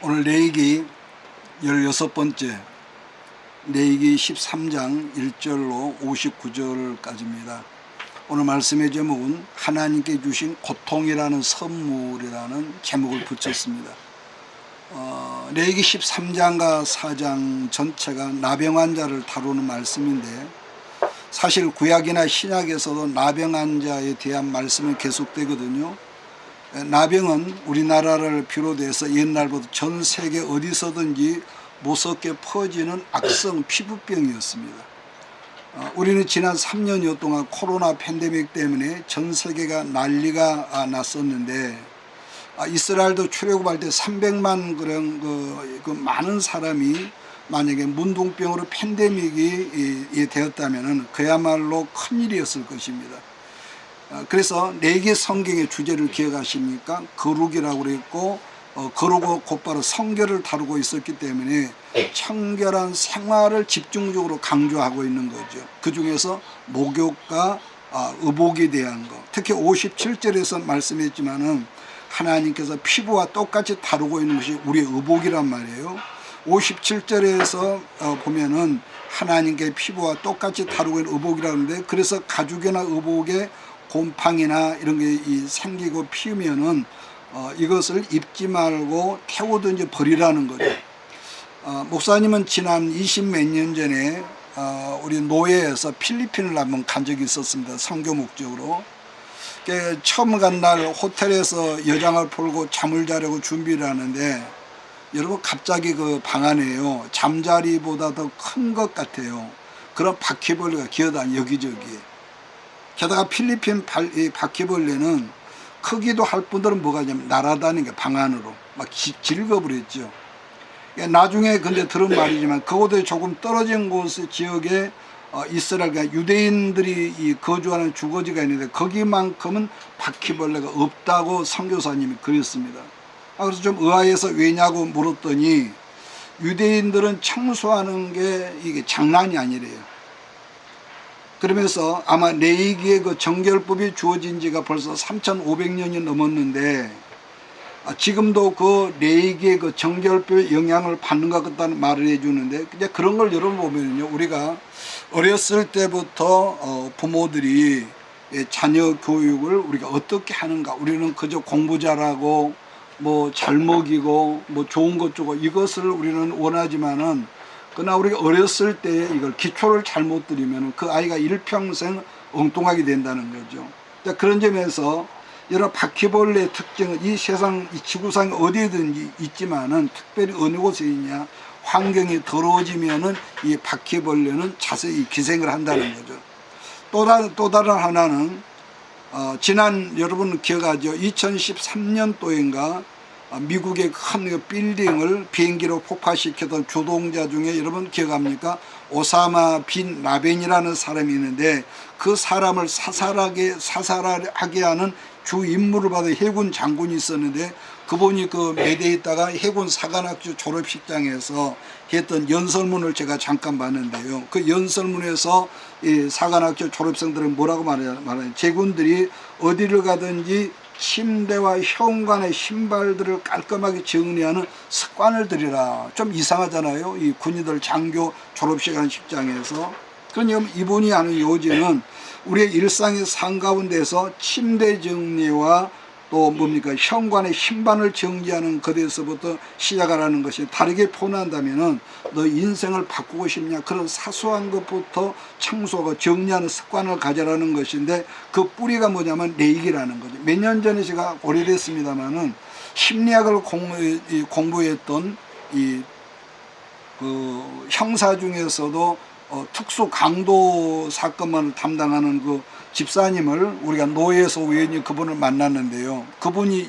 오늘 레위기 16번째, 레위기 13장 1절로 59절까지입니다. 오늘 말씀의 제목은 하나님께 주신 고통이라는 선물이라는 제목을 붙였습니다. 레위기 13장과 4장 전체가 나병 환자를 다루는 말씀인데, 사실 구약이나 신약에서도 나병 환자에 대한 말씀은 계속되거든요. 나병은 우리나라를 비롯해서 옛날부터 전 세계 어디서든지 무섭게 퍼지는 악성 피부병이었습니다. 우리는 지난 3년여 동안 코로나 팬데믹 때문에 전 세계가 난리가 났었는데, 이스라엘도 출애굽할 때 300만 그런 많은 사람이 만약에 문둥병으로 팬데믹이 되었다면 그야말로 큰일이었을 것입니다. 그래서 레위기 성경의 주제를 기억하십니까? 거룩이라고 그랬고, 거룩고 곧바로 성결을 다루고 있었기 때문에 청결한 생활을 집중적으로 강조하고 있는 거죠. 그 중에서 목욕과 의복에 대한 것, 특히 57절에서 말씀했지만은 하나님께서 피부와 똑같이 다루고 있는 것이 우리의 의복이란 말이에요. 57절에서 보면은 하나님께 피부와 똑같이 다루고 있는 의복이라는데, 그래서 가죽이나 의복에 곰팡이나 이런 게 생기고 피우면은 이것을 입지 말고 태우든지 버리라는 거죠. 목사님은 지난 20몇 년 전에 우리 노예에서 필리핀을 한번 간 적이 있었습니다. 선교 목적으로. 처음 간 날 호텔에서 여장을 풀고 잠을 자려고 준비를 하는데, 여러분 갑자기 그 방 안에요, 잠자리보다 더 큰 것 같아요. 그런 바퀴벌레가 기어다니 여기저기. 게다가 필리핀 바퀴벌레는 크기도 할 뿐더러 뭐가 있냐면 날아다니는 게 방 안으로 막 질거버렸죠. 나중에 근데 들은 말이지만 그곳에 조금 떨어진 곳 지역에 이스라엘 유대인들이 거주하는 주거지가 있는데 거기만큼은 바퀴벌레가 없다고 선교사님이 그랬습니다. 그래서 좀 의아해서 왜냐고 물었더니 유대인들은 청소하는 게 이게 장난이 아니래요. 그러면서 아마 레위기의 그 정결법이 주어진 지가 벌써 3,500년이 넘었는데, 지금도 그 레위기의 그 정결법의 영향을 받는 것 같다는 말을 해주는데, 이제 그런 걸 여러분 보면요, 우리가 어렸을 때부터 부모들이 자녀 교육을 우리가 어떻게 하는가, 우리는 그저 공부 잘하고 뭐 잘 먹이고 뭐 좋은 것 주고 이것을 우리는 원하지만은, 그러나 우리가 어렸을 때 이걸 기초를 잘못 들이면 그 아이가 일평생 엉뚱하게 된다는 거죠. 그런 점에서 여러 바퀴벌레의 특징은 이 세상, 이 지구상 어디든지 있지만은 특별히 어느 곳에 있냐, 환경이 더러워지면은 이 바퀴벌레는 자세히 기생을 한다는 거죠. 또 다른 하나는 지난 여러분 기억하죠? 2013년도인가 미국의 큰 빌딩을 비행기로 폭파시켰던 주동자 중에 여러분 기억합니까? 오사마 빈 라덴이라는 사람이 있는데, 그 사람을 사살하게 하는 주 임무를 받은 해군 장군이 있었는데, 그분이 그 메대에 있다가 해군 사관학교 졸업식장에서 했던 연설문을 제가 잠깐 봤는데요. 그 연설문에서 이 사관학교 졸업생들은 뭐라고 말하냐, 제군들이 어디를 가든지 침대와 현관의 신발들을 깔끔하게 정리하는 습관을 들이라. 좀 이상하잖아요, 이 군인들 장교 졸업식 하는 식장에서. 그러니까 이분이 하는 요지는 우리의 일상의 삶 가운데서 침대 정리와 또 뭡니까, 현관의 신발을 정리하는 것에서부터 시작하라는 것이, 다르게 표현한다면은 너 인생을 바꾸고 싶냐, 그런 사소한 것부터 청소하고 정리하는 습관을 가져라는 것인데, 그 뿌리가 뭐냐면 레위기라는 거죠. 몇 년 전에 제가 오래됐습니다만은 심리학을 공부했던 그 형사 중에서도 특수 강도 사건만을 담당하는 그 집사님을 우리가 노예에서 우연히 그분을 만났는데요. 그분이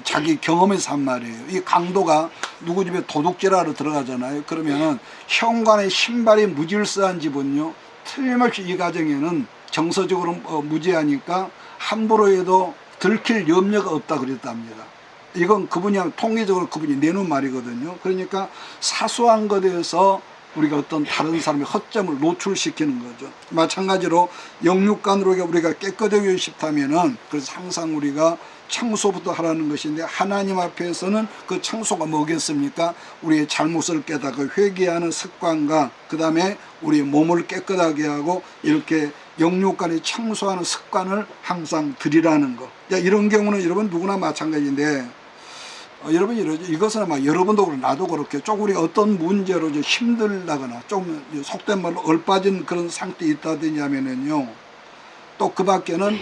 자기 경험에서 한 말이에요. 이 강도가 누구 집에 도둑질하러 들어가잖아요. 그러면은 현관에 신발이 무질서한 집은요, 틀림없이 이 가정에는 정서적으로 무지하니까 함부로 해도 들킬 염려가 없다 그랬답니다. 이건 그분이 통계적으로 그분이 내놓은 말이거든요. 그러니까 사소한 것에서 우리가 어떤 다른 사람의 허점을 노출시키는 거죠. 마찬가지로 영육간으로 우리가 깨끗하게 싶다면은, 그래서 항상 우리가 청소부터 하라는 것인데, 하나님 앞에서는 그 청소가 뭐겠습니까? 우리의 잘못을 깨닫고 회개하는 습관과 그 다음에 우리 몸을 깨끗하게 하고 이렇게 영육간에 청소하는 습관을 항상 들이라는 거. 이런 경우는 여러분 누구나 마찬가지인데, 여러분 이것은 아마 여러분도 그렇고 나도 그렇게 조금 우리 어떤 문제로 좀 힘들다거나 좀 속된 말로 얼빠진 그런 상태에 있다든지 하면은요, 또 그 밖에는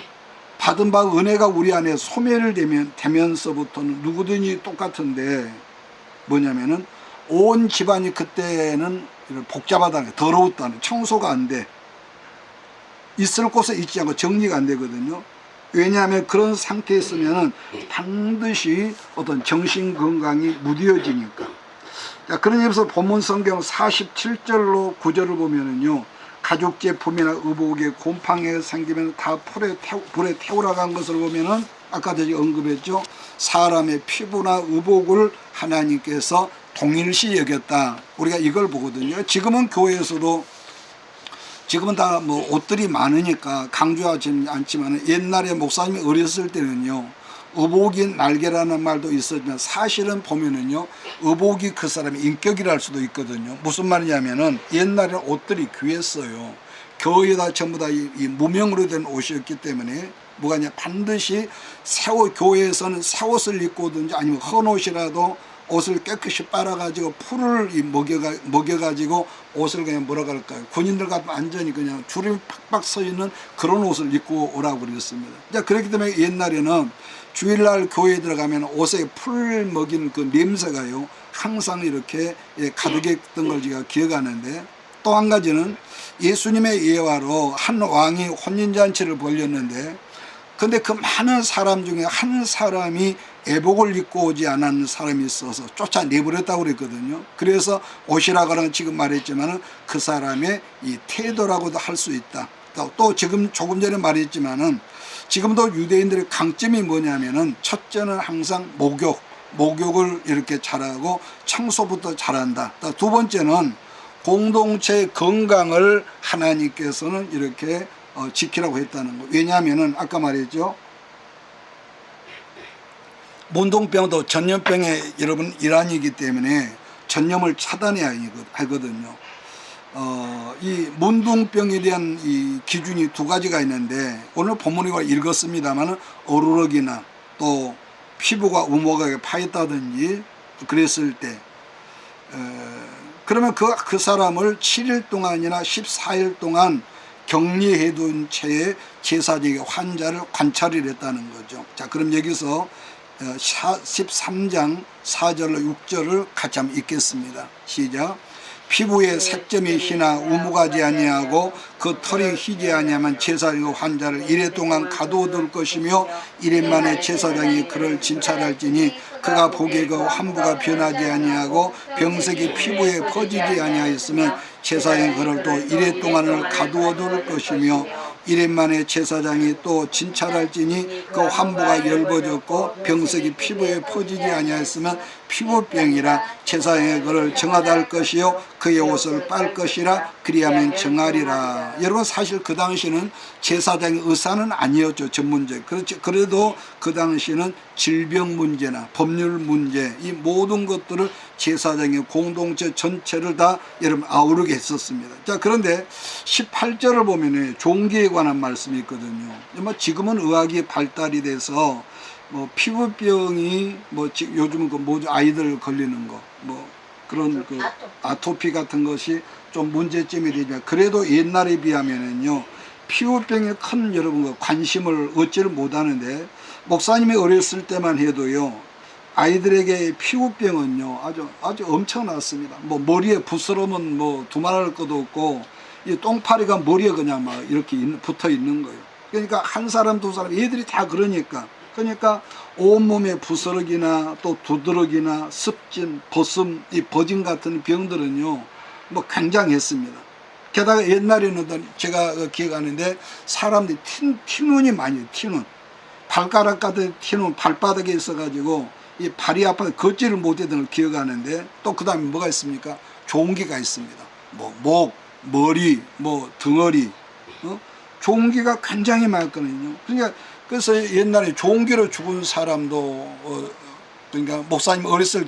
받은 바 은혜가 우리 안에 소멸을 되면서부터는 누구든지 똑같은데, 뭐냐면은 온 집안이 그때는 복잡하다는, 더러웠다는, 청소가 안 돼. 있을 곳에 있지 않고 정리가 안 되거든요. 왜냐하면 그런 상태에 있으면은 반드시 어떤 정신 건강이 무뎌지니까. 자, 그런 의미에서 본문 성경 47절로 9절을 보면은요, 가죽 제품이나 의복에 곰팡이가 생기면 다 불에 태우라고 한 것을 보면은, 아까도 언급했죠. 사람의 피부나 의복을 하나님께서 동일시 여겼다. 우리가 이걸 보거든요. 지금은 교회에서도 지금은 다 뭐 옷들이 많으니까 강조하지 않지만, 옛날에 목사님이 어렸을 때는요, 의복이 날개라는 말도 있었지만 사실은 보면은요, 의복이 그 사람의 인격이랄 수도 있거든요. 무슨 말이냐면은 옛날에는 옷들이 귀했어요. 교회다 전부 다 이 무명으로 된 옷이었기 때문에 뭐가냐, 반드시 교회에서는 새 옷을 입고 오든지 아니면 헌 옷이라도 옷을 깨끗이 빨아가지고 풀을 먹여가지고 옷을 그냥 뭐라 그럴까요? 군인들 같으면 완전히 그냥 줄이 팍팍 서 있는 그런 옷을 입고 오라고 그랬습니다. 자, 그렇기 때문에 옛날에는 주일날 교회에 들어가면 옷에 풀 먹이는 그 냄새가요, 항상 이렇게 가득했던 걸 제가 기억하는데, 또 한 가지는 예수님의 예화로 한 왕이 혼인잔치를 벌였는데, 근데 그 많은 사람 중에 한 사람이 애복을 입고 오지 않은 사람이 있어서 쫓아내버렸다고 그랬거든요. 그래서 옷이라고 하는, 지금 말했지만은 그 사람의 이 태도라고도 할 수 있다. 또 지금 조금 전에 말했지만은 지금도 유대인들의 강점이 뭐냐면은, 첫째는 항상 목욕을 이렇게 잘하고 청소부터 잘한다. 두 번째는 공동체의 건강을 하나님께서는 이렇게 지키라고 했다는 거. 왜냐하면은 아까 말했죠, 문둥병도 전염병의 여러분 일환이기 때문에 전염을 차단해야 하거든요. 이 문둥병에 대한 이 기준이 두 가지가 있는데, 오늘 본문에 읽었습니다만은 어루럭이나 또 피부가 우모하게 파였다든지 그랬을 때, 그러면 그 사람을 7일 동안이나 14일 동안 격리해 둔 채에 제사장이 환자를 관찰을 했다는 거죠. 자, 그럼 여기서 13장 4절로 6절을 같이 한번 읽겠습니다. 시작. 피부에 색점이 희나 우무가지 아니하고 그 털이 희지 아니하면 제사장이 환자를 이래 동안 가두어둘 것이며 1일 만에 제사장이 그를 진찰할지니 그가 보기에 그 환부가 변하지 아니하고 병색이 피부에 퍼지지 아니하였으면 제사장이 그를 또 1일 동안을 가두어둘 것이며 1일 만에 제사장이 또 진찰할지니 그 환부가 열버졌고 병색이 피부에 퍼지지 아니하였으면 피부병이라 제사장이 그를 정하다 할 것이요 그의 옷을 빨 것이라 그리하면 정하리라. 여러분, 사실 그 당시는 제사장의 의사는 아니었죠, 전문적. 그렇죠. 그래도 그 당시는 질병 문제나 법률 문제, 이 모든 것들을 제사장의 공동체 전체를 다 여러분 아우르게 했었습니다. 자, 그런데 18절을 보면 종기에 관한 말씀이 있거든요. 지금은 의학이 발달이 돼서 뭐 피부병이 뭐 요즘은 그 아이들 걸리는 거 뭐 그런 그 아토피 같은 것이 좀 문제점이 되지만, 그래도 옛날에 비하면은요, 피부병에 큰 여러분 관심을 얻지를 못하는데, 목사님이 어렸을 때만 해도요, 아이들에게 피부병은요 아주 엄청났습니다. 뭐 머리에 부스러면 뭐 두말할 것도 없고, 이 똥파리가 머리에 그냥 막 이렇게 붙어 있는 거예요. 그러니까 한 사람 두 사람 애들이 다 그러니까 온몸에 부스러기나 또 두드러기나 습진, 버슴, 이 버진 같은 병들은요 뭐 굉장했습니다. 게다가 옛날에는 제가 기억하는데 사람들이 티눈이 많이, 티눈, 발가락 같은 티눈 발바닥에 있어가지고 이 발이 아파서 걷지를 못했던 걸 기억하는데, 또 그 다음에 뭐가 있습니까? 종기가 있습니다. 뭐 목, 머리, 뭐 등허리, 종기가 굉장히 많거든요. 그러니까 그래서 옛날에 종기로 죽은 사람도 그러니까 목사님 어렸을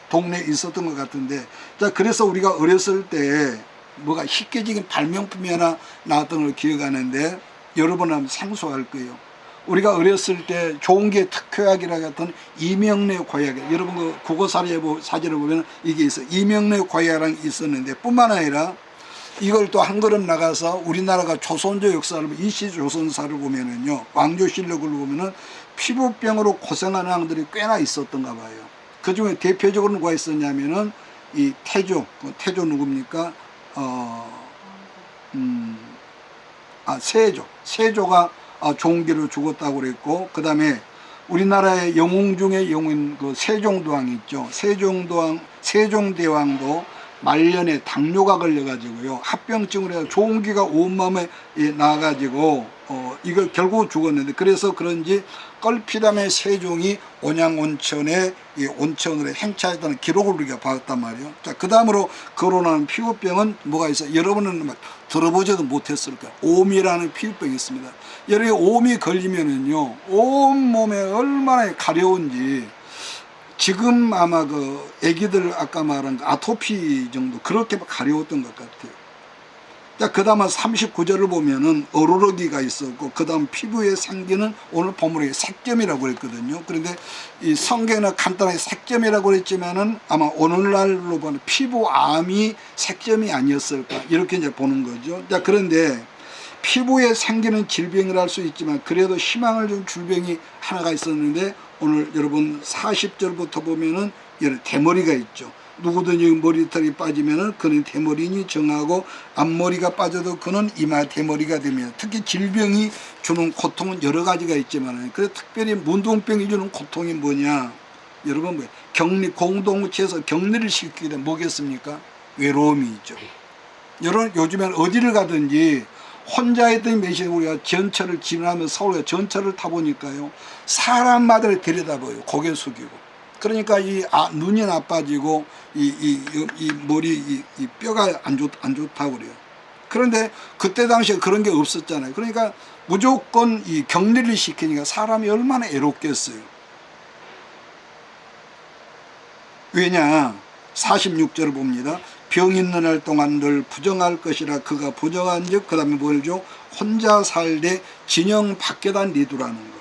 동네에 있었던 것 같은데, 자 그래서 우리가 어렸을 때 뭐가 희귀적인 발명품이 하나 나왔던 걸 기억하는데 여러분 한번 생소할 거예요. 우리가 어렸을 때 종기의 특효약이라 했던 이명래 과약, 여러분 그 국어 사전을 보면 이게 있어요. 이명래 과약이라는 게 있었는데 뿐만 아니라 이걸 또 한 걸음 나가서 우리나라가 조선조 역사를 이시조선사를 보면은요, 왕조실록을 보면은 피부병으로 고생하는 왕들이 꽤나 있었던가 봐요. 그 중에 대표적으로 누가 있었냐면은 이 태조, 태조 누굽니까? 세조가 종기로 죽었다고 그랬고, 그 다음에 우리나라의 영웅 중에 영웅인 그 세종대왕 있죠. 세종대왕도 말년에 당뇨가 걸려가지고요, 합병증으로 해서 종기가 온몸에 나가지고 이거 결국 죽었는데, 그래서 그런지 껄피담의 세종이 온양온천에 이 온천으로 행차했다는 기록을 우리가 봤단 말이에요. 자, 그 다음으로 거론하는 피부병은 뭐가 있어요? 여러분은 들어보지도 못했을 거예요. 오미라는 피부병이 있습니다. 여러분이 오미 걸리면은요, 온몸에 얼마나 가려운지, 지금 아마 그 애기들 아까 말한 그 아토피 정도 그렇게 가려웠던 것 같아요. 자, 그 다음에 39절을 보면은 어루러기가 있었고, 그 다음 피부에 생기는 오늘 본문에 색점이라고 했거든요. 그런데 이 성경에는 간단하게 색점이라고 했지만은 아마 오늘날로 보면 피부암이 색점이 아니었을까, 이렇게 이제 보는 거죠. 자, 그런데 피부에 생기는 질병을 할 수 있지만 그래도 희망을 준 질병이 하나가 있었는데, 오늘 여러분 40절부터 보면은 대머리가 있죠. 누구든지 머리털이 빠지면은 그는 대머리니 정하고, 앞머리가 빠져도 그는 이마 대머리가 되며, 특히 질병이 주는 고통은 여러 가지가 있지만 그래 특별히 문둥병이 주는 고통이 뭐냐, 여러분 뭐예요? 공동체에서 격리를 시키게 되면 뭐겠습니까? 외로움이 있죠. 여러분 요즘엔 어디를 가든지 혼자 있던 매시에 우리가 전철을 지나면서 서울에 전철을 타보니까요, 사람마다 들여다봐요. 고개 숙이고. 그러니까 눈이 나빠지고 이 머리 이 뼈가 안 좋다고 그래요. 그런데 그때 당시에 그런 게 없었잖아요. 그러니까 무조건 이 격리를 시키니까 사람이 얼마나 애롭겠어요. 왜냐? 46절을 봅니다. 병 있는 날 동안 늘 부정할 것이라 그가 부정한즉, 그 다음에 뭘죠? 혼자 살되 진영 밖에다 내두라는 거.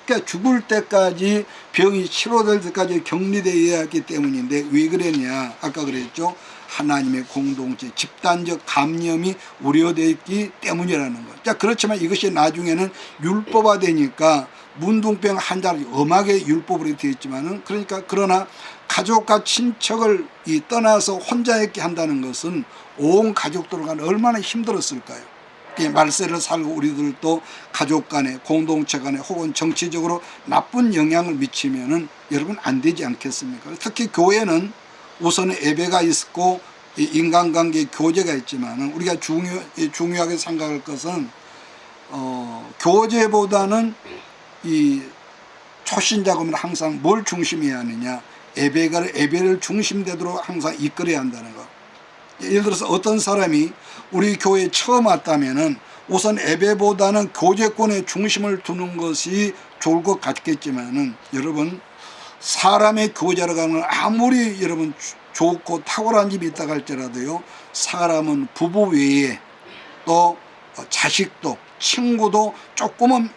그러니까 죽을 때까지, 병이 치료될 때까지 격리되어야 했기 때문인데 왜 그랬냐? 아까 그랬죠. 하나님의 공동체, 집단적 감염이 우려되기 때문이라는 거. 자, 그렇지만 이것이 나중에는 율법화 되니까 문둥병 환자를 엄하게 율법으로 되어 있지만은, 그러나 가족과 친척을 떠나서 혼자 있게 한다는 것은 온 가족들 간에 얼마나 힘들었을까요? 말세를 살고 우리들도 가족 간에, 공동체 간에, 혹은 정치적으로 나쁜 영향을 미치면은 여러분 안 되지 않겠습니까? 특히 교회는 우선 예배가 있고 인간관계 교제가 있지만, 우리가 중요하게 생각할 것은 교제보다는 이 초신자금은 항상 뭘 중심해야 하느냐, 예배를 중심되도록 항상 이끌어야 한다는 거. 예를 들어서 어떤 사람이 우리 교회에 처음 왔다면은 우선 예배보다는 교제권에 중심을 두는 것이 좋을 것 같겠지만은, 여러분 사람의 교제로 가면 아무리 여러분 좋고 탁월한 집이 있다고 할지라도요, 사람은 부부 외에 또 자식도 친구도 조금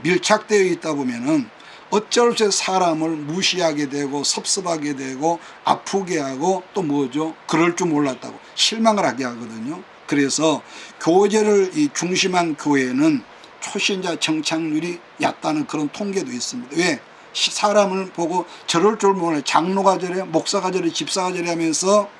밀착되어 있다 보면은 어쩔 수 없이 사람을 무시하게 되고 섭섭하게 되고 아프게 하고, 또 뭐죠? 그럴 줄 몰랐다고 실망을 하게 하거든요. 그래서 교제를 중심한 교회는 초신자 정착률이 얕다는 그런 통계도 있습니다. 왜? 사람을 보고 저럴 줄 모르는 장로가 저래, 목사가 저래, 집사가 저래 하면서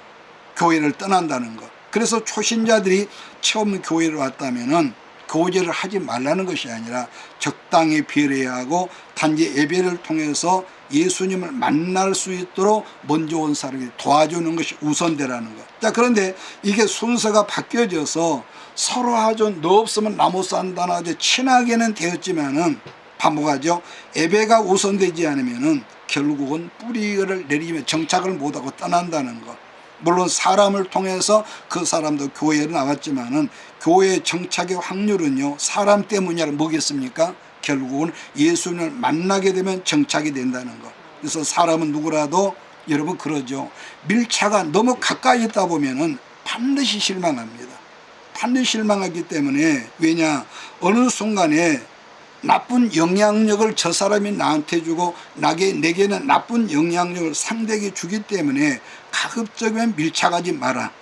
교회를 떠난다는 것. 그래서 초신자들이 처음 교회를 왔다면은 교제를 하지 말라는 것이 아니라 적당히 배려해야 하고, 단지 예배를 통해서 예수님을 만날 수 있도록 먼저 온 사람이 도와주는 것이 우선되라는 것. 자, 그런데 이게 순서가 바뀌어져서 서로 하죠. 너 없으면 나 못 산다나 하죠. 친하게는 되었지만은 반복하죠. 예배가 우선되지 않으면은 결국은 뿌리를 내리면 정착을 못하고 떠난다는 것. 물론 사람을 통해서 그 사람도 교회에 나왔지만은 교회 정착의 확률은요, 사람 때문이 아니라 뭐겠습니까? 결국은 예수님을 만나게 되면 정착이 된다는 것. 그래서 사람은 누구라도 여러분 그러죠. 밀차가 너무 가까이 있다 보면은 반드시 실망합니다. 반드시 실망하기 때문에, 왜냐, 어느 순간에 나쁜 영향력을 저 사람이 나한테 주고 내게는 나쁜 영향력을 상대에게 주기 때문에 가급적이면 밀착하지 마라.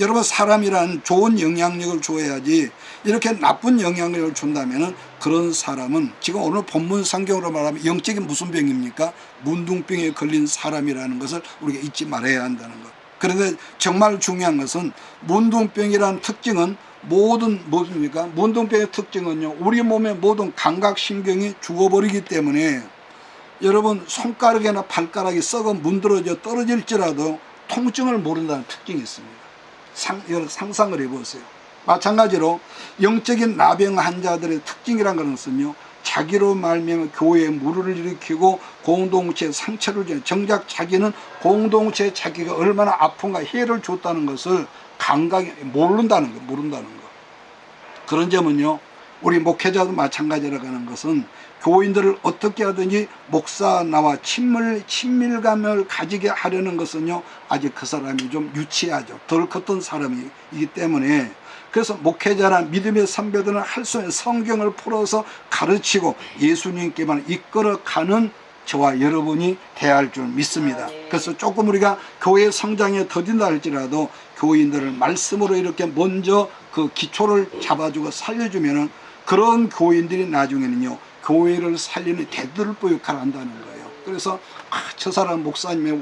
여러분, 사람이란 좋은 영향력을 줘야지 이렇게 나쁜 영향력을 준다면 그런 사람은 지금 오늘 본문 성경으로 말하면 영적인 무슨 병입니까? 문둥병에 걸린 사람이라는 것을 우리가 잊지 말아야 한다는 것. 그런데 정말 중요한 것은 문둥병이라는 특징은 무엇입니까? 문둥병의 특징은요, 우리 몸의 모든 감각신경이 죽어버리기 때문에 여러분 손가락이나 발가락이 썩어 문드러져 떨어질지라도 통증을 모른다는 특징이 있습니다. 여러분 상상을 해보세요. 마찬가지로 영적인 나병 환자들의 특징이라는 것은요, 자기로 말미암아 교회에 물을 일으키고 공동체에 상처를 주는, 정작 자기는 공동체에 자기가 얼마나 아픈가 해를 줬다는 것을 감각이 모른다는 거. 그런 점은요, 우리 목회자도 마찬가지라고 하는 것은 교인들을 어떻게 하든지 목사 나와 친밀감을 가지게 하려는 것은요, 아직 그 사람이 좀 유치하죠. 덜 컸던 사람이기 때문에. 그래서 목회자나 믿음의 선배들은 할 수 있는 성경을 풀어서 가르치고 예수님께만 이끌어가는 저와 여러분이 돼야 할 줄 믿습니다. 그래서 조금 우리가 교회 성장에 더딘다 할지라도 교인들을 말씀으로 이렇게 먼저 그 기초를 잡아주고 살려주면은 그런 교인들이 나중에는요, 교회를 살리는 대들보 역할을 한다는 거예요. 그래서 저 사람 목사님의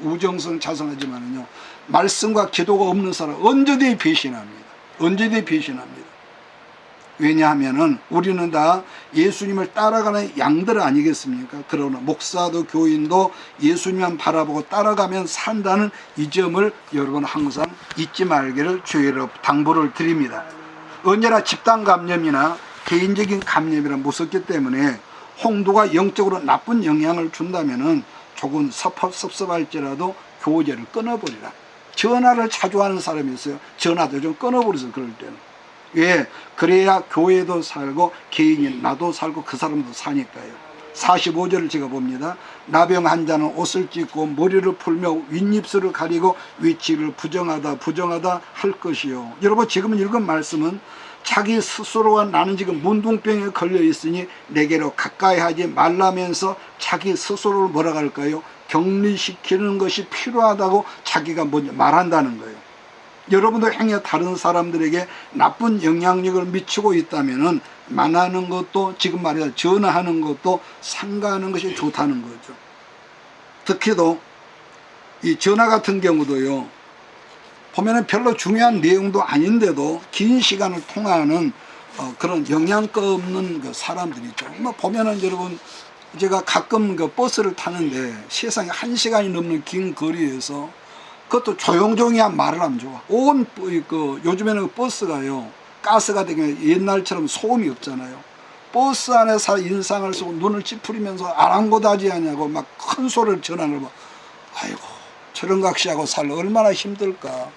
우정성 자성하지만은요, 말씀과 기도가 없는 사람 언제든지 배신합니다. 언제든지 배신합니다. 왜냐하면은 우리는 다 예수님을 따라가는 양들 아니겠습니까? 그러나 목사도 교인도 예수님만 바라보고 따라가면 산다는 이 점을 여러분 항상 잊지 말기를 주의로 당부를 드립니다. 언제나 집단 감염이나 개인적인 감염이란 무섭기 때문에 홍두가 영적으로 나쁜 영향을 준다면은 조금 섭섭할지라도 교제를 끊어버리라. 전화를 자주 하는 사람이 있어요. 전화도 좀 끊어버려서 그럴 때는. 왜? 그래야 교회도 살고 개인이 나도 살고 그 사람도 사니까요. 45절을 제가 봅니다. 나병 환자는 옷을 찢고 머리를 풀며 윗입술을 가리고 위치를 부정하다 할 것이요. 여러분, 지금 읽은 말씀은 자기 스스로가 나는 지금 문둥병에 걸려 있으니 내게로 가까이 하지 말라면서 자기 스스로를 뭐라고 할까요? 격리시키는 것이 필요하다고 자기가 먼저 말한다는 거예요. 여러분도 행여 다른 사람들에게 나쁜 영향력을 미치고 있다면은 만나는 것도, 지금 말이야 전화하는 것도 삼가하는 것이 좋다는 거죠. 특히도 이 전화 같은 경우도요, 보면은 별로 중요한 내용도 아닌데도 긴 시간을 통화하는 그런 영양가 없는 그 사람들이 있죠. 보면은 여러분, 제가 가끔 그 버스를 타는데 세상에 1시간이 넘는 긴 거리에서 그것도 조용조용히 말을 하면 좋아. 요즘에는 버스가요, 가스가 되면 옛날처럼 소음이 없잖아요. 버스 안에서 인상을 쓰고 눈을 찌푸리면서 아랑곳하지 하냐고 막 큰 소리를 전하는 거. 아이고, 저런 각시하고 살려 얼마나 힘들까.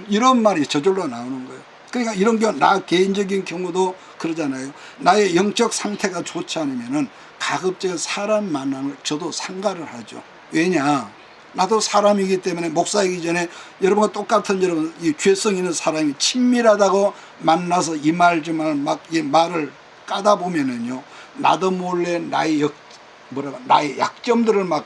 이런 말이 저절로 나오는 거예요. 그러니까 이런 경우, 나 개인적인 경우도 그러잖아요. 나의 영적 상태가 좋지 않으면은 가급적 사람 만나는 저도 상가를 하죠. 왜냐? 나도 사람이기 때문에, 목사이기 전에 여러분과 똑같은 여러분, 이 죄성 있는 사람이 친밀하다고 만나서 이 말 저 말 막 이 말을 까다 보면은요, 나도 몰래 나의 약점들을 막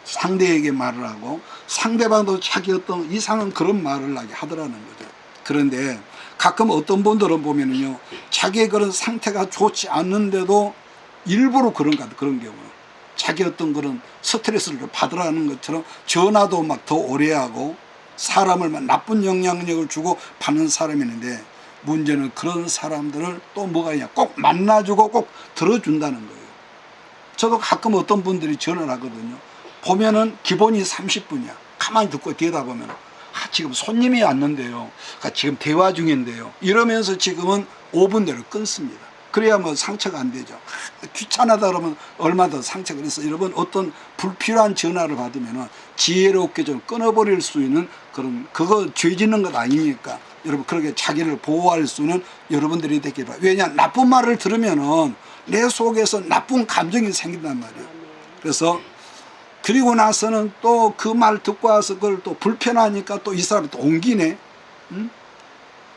상대에게 말을 하고 상대방도 자기 어떤 이상한 그런 말을 하게 하더라는 거죠. 그런데 가끔 어떤 분들은 보면은요, 자기의 그런 상태가 좋지 않는데도 일부러 그런 경우는 자기 어떤 그런 스트레스를 받으라는 것처럼 전화도 막 더 오래 하고 사람을 막 나쁜 영향력을 주고 받는 사람이 있는데, 문제는 그런 사람들을 또 뭐가 있냐, 꼭 만나주고 꼭 들어준다는 거예요. 저도 가끔 어떤 분들이 전화를 하거든요. 보면은 기본이 30분이야. 가만히 듣고 뒤에다 보면 지금 손님이 왔는데요, 지금 대화 중인데요, 이러면서 지금은 5분 내로 끊습니다. 그래야 뭐 상처가 안 되죠. 귀찮아다 그러면 얼마 더 상처가 있어. 여러분, 어떤 불필요한 전화를 받으면 지혜롭게 좀 끊어버릴 수 있는 그거 죄 짓는 것 아닙니까? 여러분, 그렇게 자기를 보호할 수는 여러분들이 되게 봐요. 왜냐, 나쁜 말을 들으면은 내 속에서 나쁜 감정이 생긴단 말이에요. 그래서 그리고 나서는 또 그 말 듣고 와서 그걸 또 불편하니까 또 이 사람이 또 옮기네. 응?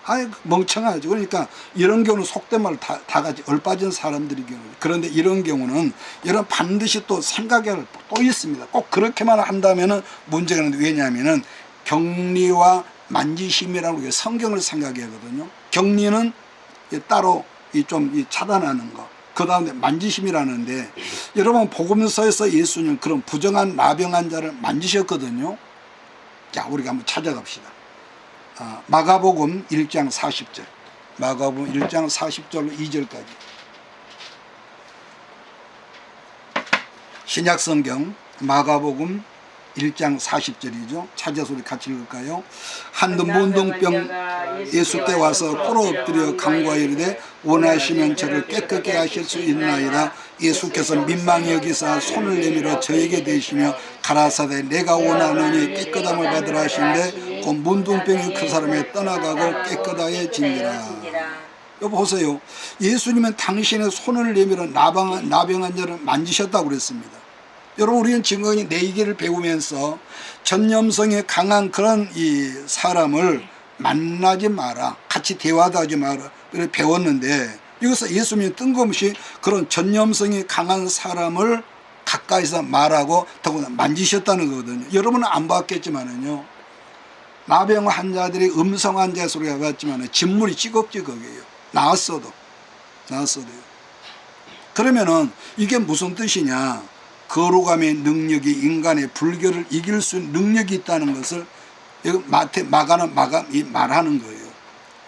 아이 멍청하죠. 그러니까 이런 경우는 속된 말 다 같이 얼빠진 사람들이 경우. 그런데 이런 경우는 여러분 반드시 또 생각해야 할 또 있습니다. 꼭 그렇게만 한다면은 문제가 있는데, 왜냐하면은 격리와 만지심이라고 우리가 성경을 생각해야 하거든요. 격리는 따로 좀 차단하는 거. 그 다음에 만지심이라는데, 여러분 복음서에서 예수님 그런 부정한 나병 자를 만지셨거든요. 자, 우리가 한번 찾아갑시다. 마가복음 1장 40절. 마가복음 1장 40절로 2절까지. 신약성경 마가복음 1장 40절이죠. 찾아서 우리 같이 읽을까요? 한두 문둥병 예수께 와서 꿇어 엎드려 간구하여 이르되 원하시면 저를 깨끗게 하실 수 있나이다. 예수께서 민망히 여기사 손을 내밀어 저에게 대시며 가라사대 내가 원하노니 깨끗함을 받으라 하시는데 그 문둥병이 그 사람에 떠나가고 깨끗하여지니라. 여보 보세요. 예수님은 당신의 손을 내밀어 나병한 자를 만지셨다고 그랬습니다. 여러분 우리는 지금까지 내기를 배우면서 전염성이 강한 그런 이 사람을 만나지 마라, 같이 대화도 하지 마라 그래 배웠는데, 여기서 예수님이 뜬금없이 그런 전염성이 강한 사람을 가까이서 말하고 더구나 만지셨다는 거거든요. 여러분은 안 봤겠지만은요, 나병 환자들이 음성 환자 소리가 봤지만 진물이 찌걱찌걱해요. 나았어도요. 그러면은 이게 무슨 뜻이냐? 거룩함의 능력이 인간의 불결을 이길 수 있는 능력이 있다는 것을 마가는 말하는 거예요.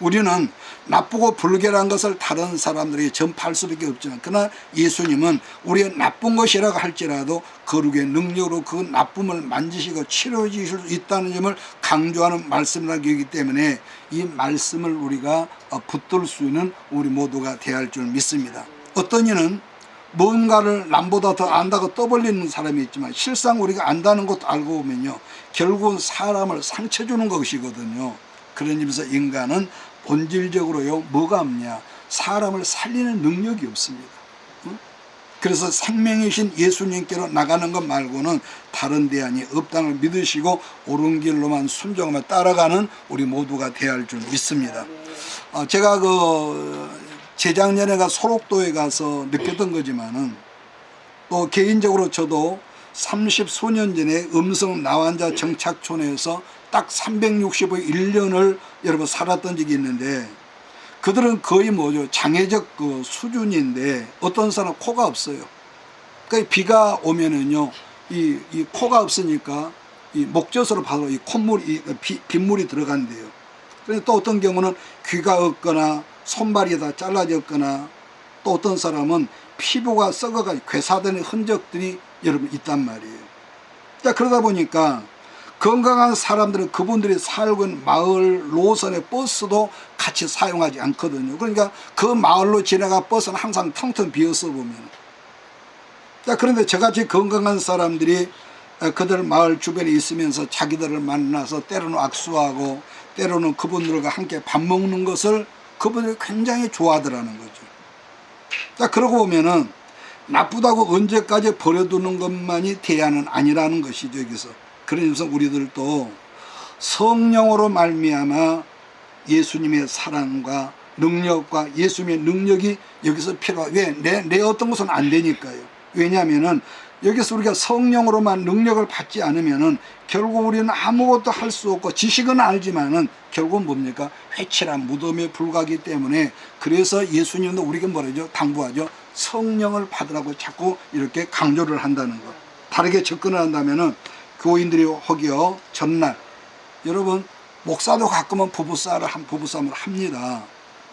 우리는 나쁘고 불결한 것을 다른 사람들에게 전파할 수밖에 없지만, 그러나 예수님은 우리의 나쁜 것이라고 할지라도 거룩의 능력으로 그 나쁨을 만지시고 치료해 주실 수 있다는 점을 강조하는 말씀이기 때문에 이 말씀을 우리가 붙들 수 있는 우리 모두가 되어야 할 줄 믿습니다. 어떤 이는 뭔가를 남보다 더 안다고 떠벌리는 사람이 있지만, 실상 우리가 안다는 것도 알고 보면요, 결국은 사람을 상처 주는 것이거든요. 그런 점에서 인간은 본질적으로요 뭐가 없냐? 사람을 살리는 능력이 없습니다. 그래서 생명이신 예수님께로 나가는 것 말고는 다른 대안이 없다는 걸 믿으시고 옳은 길로만 순종하며 따라가는 우리 모두가 되어야 할 줄 믿습니다. 제가 재작년에 소록도에 가서 느꼈던 거지만은, 또 개인적으로 저도 30수년 전에 음성 나환자 정착촌에서 딱 365일 1년을 여러분 살았던 적이 있는데, 그들은 거의 장애적 수준인데, 어떤 사람은 코가 없어요. 그러니까 비가 오면은요, 이 코가 없으니까 이 목젖으로 봐도 이 콧물이, 빗물이 들어간대요. 그런데 또 어떤 경우는 귀가 없거나 손발이 다 잘라졌거나, 또 어떤 사람은 피부가 썩어가지고 괴사되는 흔적들이 여러분 있단 말이에요. 자, 그러다 보니까 건강한 사람들은 그분들이 살고 있는 마을 노선의 버스도 같이 사용하지 않거든요. 그러니까 그 마을로 지나가 버스는 항상 텅텅 비어서 보면. 자, 그런데 저같이 건강한 사람들이 그들 마을 주변에 있으면서 자기들을 만나서 때로는 악수하고 때로는 그분들과 함께 밥 먹는 것을 그분들이 굉장히 좋아하더라는 거죠. 자, 그러고 보면은 나쁘다고 언제까지 버려두는 것만이 대안은 아니라는 것이죠, 여기서. 그러면서 우리들도 성령으로 말미암아 예수님의 사랑과 능력과 예수님의 능력이 여기서 필요하고, 왜? 내 어떤 것은 안 되니까요. 왜냐하면은 여기서 우리가 성령으로만 능력을 받지 않으면은 결국 우리는 아무것도 할 수 없고, 지식은 알지만은 결국은 뭡니까? 회칠한 무덤에 불과하기 때문에, 그래서 예수님도 우리에게 뭐라죠? 당부하죠. 성령을 받으라고 자꾸 이렇게 강조를 한다는 것. 다르게 접근을 한다면은 교인들이 허기어 전날, 여러분 목사도 가끔은 부부싸움을 합니다.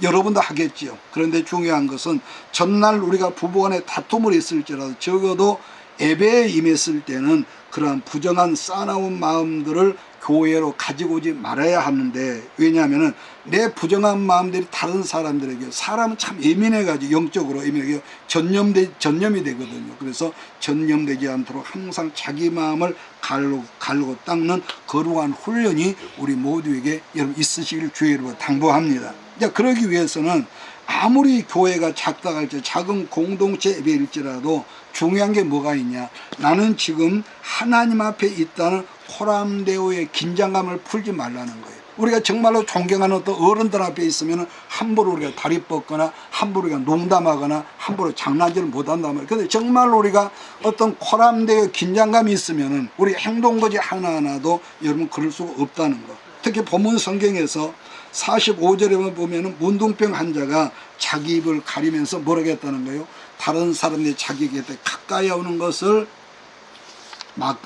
여러분도 하겠지요. 그런데 중요한 것은 전날 우리가 부부간에 다툼을 했을지라도 적어도 예배에 임했을 때는 그러한 부정한 싸나운 마음들을 교회로 가지고 오지 말아야 하는데, 왜냐하면 내 부정한 마음들이 다른 사람들에게, 사람은 참 예민해가지고 영적으로 예민하게 전염이 되거든요. 그래서 전염되지 않도록 항상 자기 마음을 갈고 닦는 거룩한 훈련이 우리 모두에게 여러분 있으시길 주의 이름으로 당부합니다. 자, 그러기 위해서는 아무리 교회가 작다 할지 작은 공동체 예배일지라도 중요한 게 뭐가 있냐, 나는 지금 하나님 앞에 있다는 코람데오의 긴장감을 풀지 말라는 거예요. 우리가 정말로 존경하는 어떤 어른들 앞에 있으면 함부로 우리가 다리 뻗거나 함부로 우리가 농담하거나 함부로 장난질을 못한단 말이에요. 근데 정말로 우리가 어떤 코람데오의 긴장감이 있으면 우리 행동거지 하나하나도 여러분 그럴 수가 없다는 거. 특히 본문 성경에서 45절에만 보면은 문둥병 환자가 자기 입을 가리면서 뭐라고 했다는 거예요? 다른 사람들이 자기 곁에 가까이 오는 것을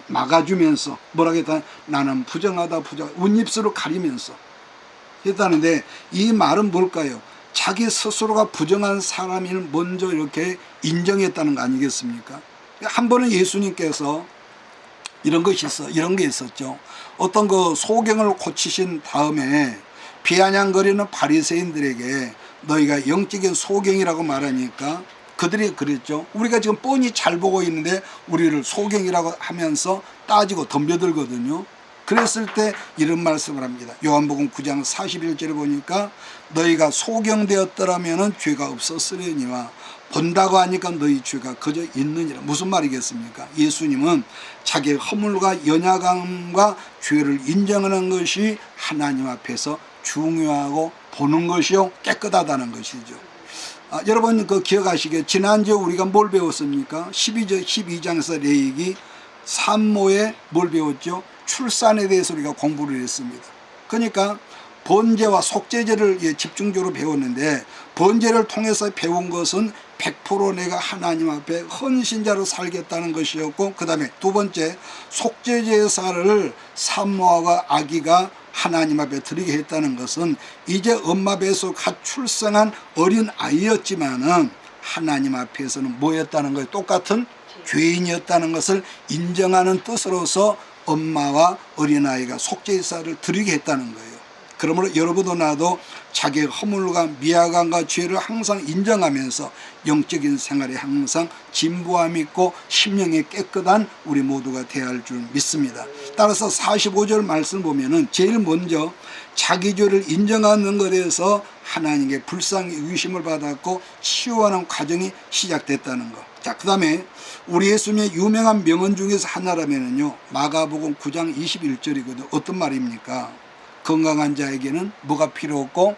막아주면서 뭐라고 했다? 나는 부정하다 웃입술을 가리면서 했다는데, 이 말은 뭘까요? 자기 스스로가 부정한 사람을 먼저 이렇게 인정했다는 거 아니겠습니까? 한 번은 예수님께서 이런 게 있었죠. 어떤 그 소경을 고치신 다음에 비아냥거리는 바리새인들에게 너희가 영적인 소경이라고 말하니까 그들이 그랬죠. 우리가 지금 뻔히 잘 보고 있는데 우리를 소경이라고 하면서 따지고 덤벼들거든요. 그랬을 때 이런 말씀을 합니다. 요한복음 9장 41절에 보니까 너희가 소경되었더라면 죄가 없었으려니와 본다고 하니까 너희 죄가 그저 있느니라. 무슨 말이겠습니까? 예수님은 자기의 허물과 연약함과 죄를 인정하는 것이 하나님 앞에서 중요하고 보는 것이요 깨끗하다는 것이죠. 여러분 기억하시게 지난주에 우리가 뭘 배웠습니까? 12장에서 레위기 산모에 뭘 배웠죠? 출산에 대해서 우리가 공부를 했습니다. 그러니까 번제와 속죄제를 집중적으로 배웠는데, 번제를 통해서 배운 것은 100% 내가 하나님 앞에 헌신자로 살겠다는 것이었고, 그 다음에 두 번째 속죄제사를 산모와 아기가 하나님 앞에 드리게 했다는 것은 이제 엄마 배에서 갓 출생한 어린 아이였지만은 하나님 앞에서는 뭐였다는 거예요? 똑같은 죄인이었다는 것을 인정하는 뜻으로서 엄마와 어린아이가 속죄제사를 드리게 했다는 거예요. 그러므로 여러분도 나도 자기의 허물과 미약함과 죄를 항상 인정하면서 영적인 생활에 항상 진보함 있고 심령이 깨끗한 우리 모두가 되어야 할 줄 믿습니다. 따라서 45절 말씀을 보면은 제일 먼저 자기 죄를 인정하는 것에서 하나님께 불쌍히 의심을 받았고 치유하는 과정이 시작됐다는 것. 자, 그 다음에 우리 예수님의 유명한 명언 중에서 하나라면은요, 마가복음 9장 21절이거든요. 어떤 말입니까? 건강한 자에게는 뭐가 필요 없고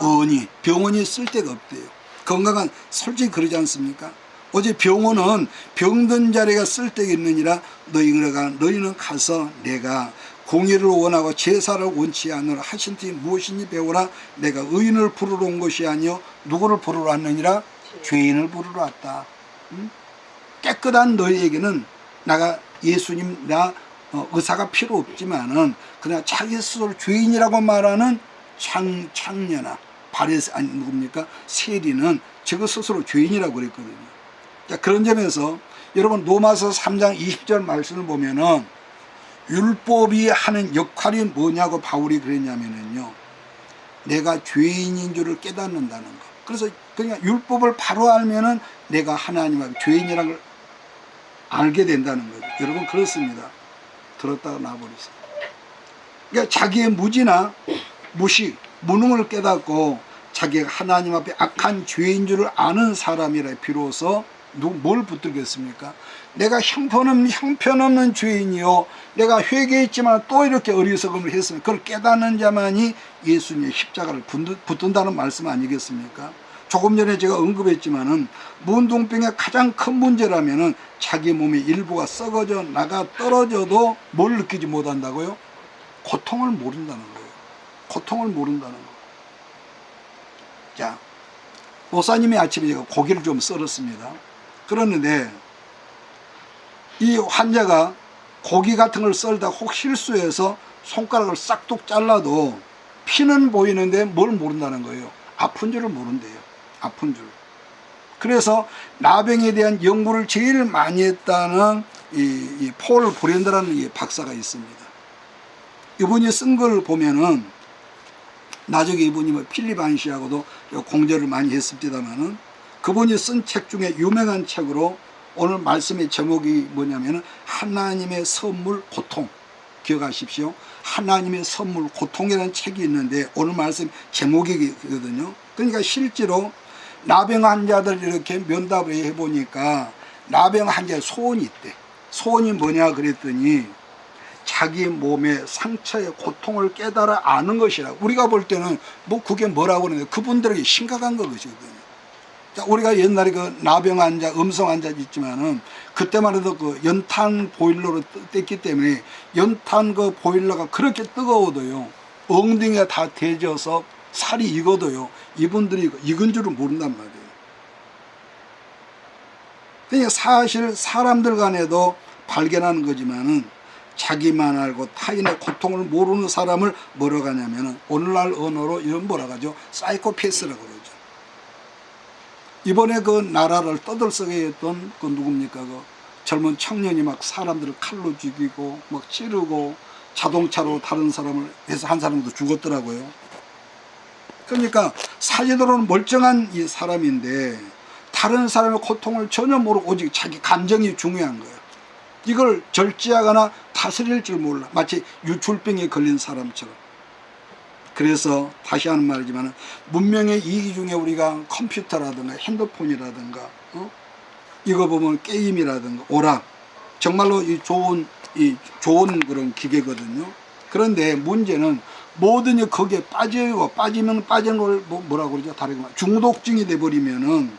의원이, 병원이 쓸 데가 없대요. 건강한, 솔직히 그러지 않습니까? 어제 병원은 병든 자리가 쓸 데가 있느니라 너희는 가서 내가 공의를 원하고 제사를 원치 않으라 하신 티 무엇인지 배우라. 내가 의인을 부르러 온 것이 아니요 누구를 부르러 왔느니라? 죄인을 부르러 왔다. 깨끗한 너희에게는 나가 예수님 의사가 필요 없지만은 그냥 자기 스스로 죄인이라고 말하는 창녀나 뭡니까? 세리는 저거 스스로 죄인이라고 그랬거든요. 자, 그런 점에서 여러분 로마서 3장 20절 말씀을 보면은 율법이 하는 역할이 뭐냐고 바울이 그랬냐면은요, 내가 죄인인 줄을 깨닫는다는 거. 그래서 그냥 율법을 바로 알면은 내가 하나님 앞에 죄인이라는 걸 알게 된다는 거죠. 여러분 그렇습니다. 들었다가 놔버리세요. 그러니까 자기의 무지나 무식, 무능을 깨닫고 자기가 하나님 앞에 악한 죄인 줄을 아는 사람이라 비로소 뭘 붙들겠습니까? 내가 형편없는 죄인이요, 내가 회개했지만 또 이렇게 어리석음을 했으면 그걸 깨닫는 자만이 예수님의 십자가를 붙든다는 말씀 아니겠습니까? 조금 전에 제가 언급했지만은 문둥병의 가장 큰 문제라면은 자기 몸의 일부가 썩어져 나가 떨어져도 뭘 느끼지 못한다고요? 고통을 모른다는 거예요. 고통을 모른다는 거. 자, 목사님이 아침에 제가 고기를 좀 썰었습니다. 그랬는데 이 환자가 고기 같은 걸 썰다 혹 실수해서 손가락을 싹둑 잘라도 피는 보이는데 뭘 모른다는 거예요. 아픈 줄을 모른대요. 아픈 줄. 그래서 나병에 대한 연구를 제일 많이 했다는 이 폴 브랜드라는 이 박사가 있습니다. 이분이 쓴 걸 보면은 나중에 이분이 뭐 필립 안시하고도 공저를 많이 했습니다만은 그분이 쓴 책 중에 유명한 책으로 오늘 말씀의 제목이 뭐냐면은 하나님의 선물 고통, 기억하십시오. 하나님의 선물 고통이라는 책이 있는데 오늘 말씀 제목이거든요. 그러니까 실제로 나병 환자들 이렇게 면담을 해보니까 나병 환자의 소원이 있대. 소원이 뭐냐 그랬더니 자기 몸의 상처의 고통을 깨달아 아는 것이라. 우리가 볼 때는 뭐 그게 뭐라고 그러는데 그분들에게 심각한 것이거든요. 자, 우리가 옛날에 그 나병 환자, 음성 환자 있지만은 그때만 해도 그 연탄 보일러로 뗐기 때문에 연탄 그 보일러가 그렇게 뜨거워도요 엉덩이가 다 데져서 살이 익어도요 이분들이 익은 줄은 모른단 말이에요. 그러니까 사실 사람들 간에도 발견하는 거지만은 자기만 알고 타인의 고통을 모르는 사람을 뭐라고 하냐면은 오늘날 언어로 이런 뭐라고 하죠? 사이코패스라고 그러죠. 이번에 그 나라를 떠들썩해 했던 그 누굽니까? 그 젊은 청년이 막 사람들을 칼로 죽이고 막 찌르고 자동차로 다른 사람을 해서 한 사람도 죽었더라고요. 그러니까 사진으로는 멀쩡한 이 사람인데 다른 사람의 고통을 전혀 모르고 오직 자기 감정이 중요한 거예요. 이걸 절제하거나 다스릴 줄 몰라. 마치 유출병에 걸린 사람처럼. 그래서 다시 하는 말이지만 문명의 이기 중에 우리가 컴퓨터라든가 핸드폰이라든가 이거 보면 게임이라든가 오락 정말로 이 좋은 그런 기계거든요. 그런데 문제는 뭐든지 거기에 빠지면 빠지는 걸 뭐라고 그러죠? 다르게 말 중독증이 돼버리면은